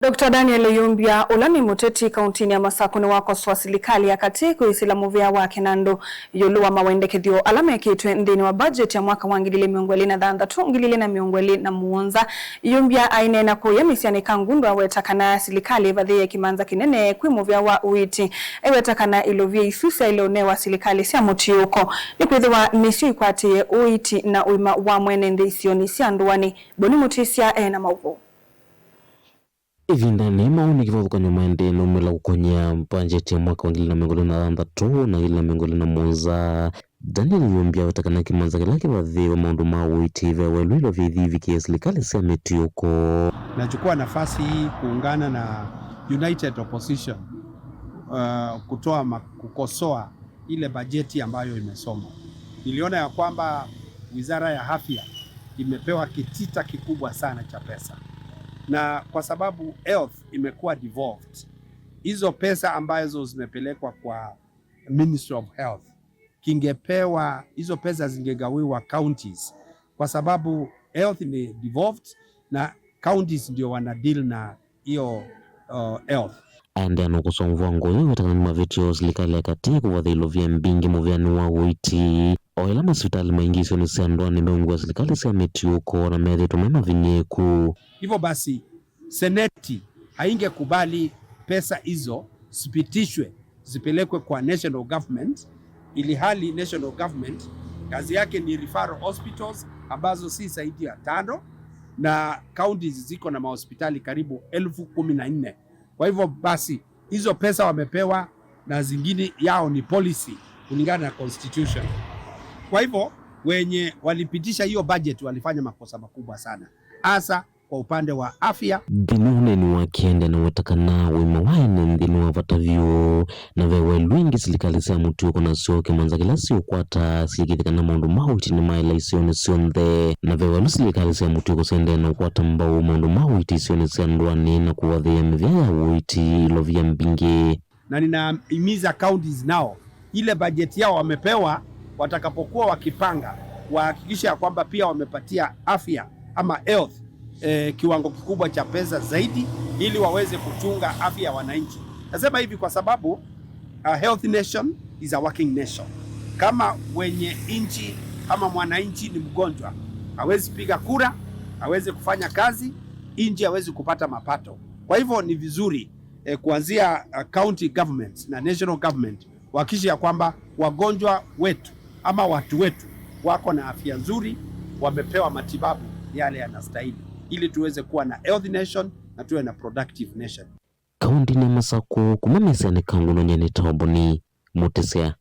Dr. Daniel Yumbia ulani muteti kauntini ya Masako ni wakosoa serikali ya katiku isilamu vya wake nando yoluwa mawendekethio alama yakitwe ndini wa budget ya mwaka wa 2023 Yumbia ainena kuya misiani kangundu awetakana serikali vadhi ya kimanza kinene kwimu vya wa uiti ewetakana ilovia isusa ilionewa serikali siya mutiyuko ni kwithiwa misio ikwatiye uiti na uima wa mwenende isioni siya nduwani boni mutisia na mauvu. Ivinda ni maoni kivavuka nyuma endeno mwela kukonya budget ya mwaka wa 2023 na 2024. Daniel Yumbia watakana kimanza kilake vadhi wa maundu mawiti vya welwilo vidhivi kia serikali siya metiyuko. Nachukua nafasi hii kuungana na United Opposition kukosoa ile bajeti ambayo imesoma. Niliona ya kwamba Wizara ya Afya imepewa kitita kikubwa sana cha pesa. Na kwa sababu health imekuwa devolved, hizo pesa ambazo zimepelekwa kwa Ministry of Health kingepewa, hizo pesa zingegawiwa counties, kwa sababu health ime devolved na counties ndio wana deal na hiyo health. Ande anokusomvwa ngoyo watakana mavitio serikali ya katiku vadhilo vya mbingi muvyani wa uiti oila masipitali maingi isioni siya ndoani meungu wa serikali siya metiyuko na meadhitu mema vinyeku. Hivyo basi seneti haingekubali pesa hizo zipitishwe zipelekwe kwa national government, ili hali national government kazi yake ni referral hospitals ambazo si zaidi ya 5 na counties ziko na mahospitali karibu 14,000. Kwa hivyo basi hizo pesa wamepewa na zingine yao ni policy kulingana na constitution. Kwa hivyo wenye walipitisha hiyo budget walifanya makosa makubwa sana, hasa kwa upande wa afya. Dinune ni wakiende na watakana wima waene ndinu wa vatavyo na vewe luingi serikali siya mutiyuko na siyo kimanza kila siyo kwata sikithikana maundu mawiti ni maila isioni sionthe na vewe lu serikali siya mutiyuko sende na kwata mbao maundu mawiti isioni siya nduani na kuwadhia mivya ya uiti ilovia mbingi. Na ninaimiza counties nao ile budget yao wamepewa, watakapokuwa wakipanga wahakikisha kwamba pia wamepatia afya ama health kiwango kikubwa cha pesa zaidi ili waweze kuchunga afya ya wananchi. Nasema hivi kwa sababu a healthy nation is a working nation. Kama wenye nchi ama mwananchi ni mgonjwa, hawezi piga kura, hawezi kufanya kazi, nchi hawezi kupata mapato. Kwa hivyo ni vizuri kuanzia county government na national government kuhakikisha kwamba wagonjwa wetu ama watu wetu wako na afya nzuri, wamepewa matibabu yale yanastahili, ili tuweze kuwa na healthy nation na tuwe na productive nation. Kaunti ni Masako kumamesane kanguno nyene tawaboni mutesea.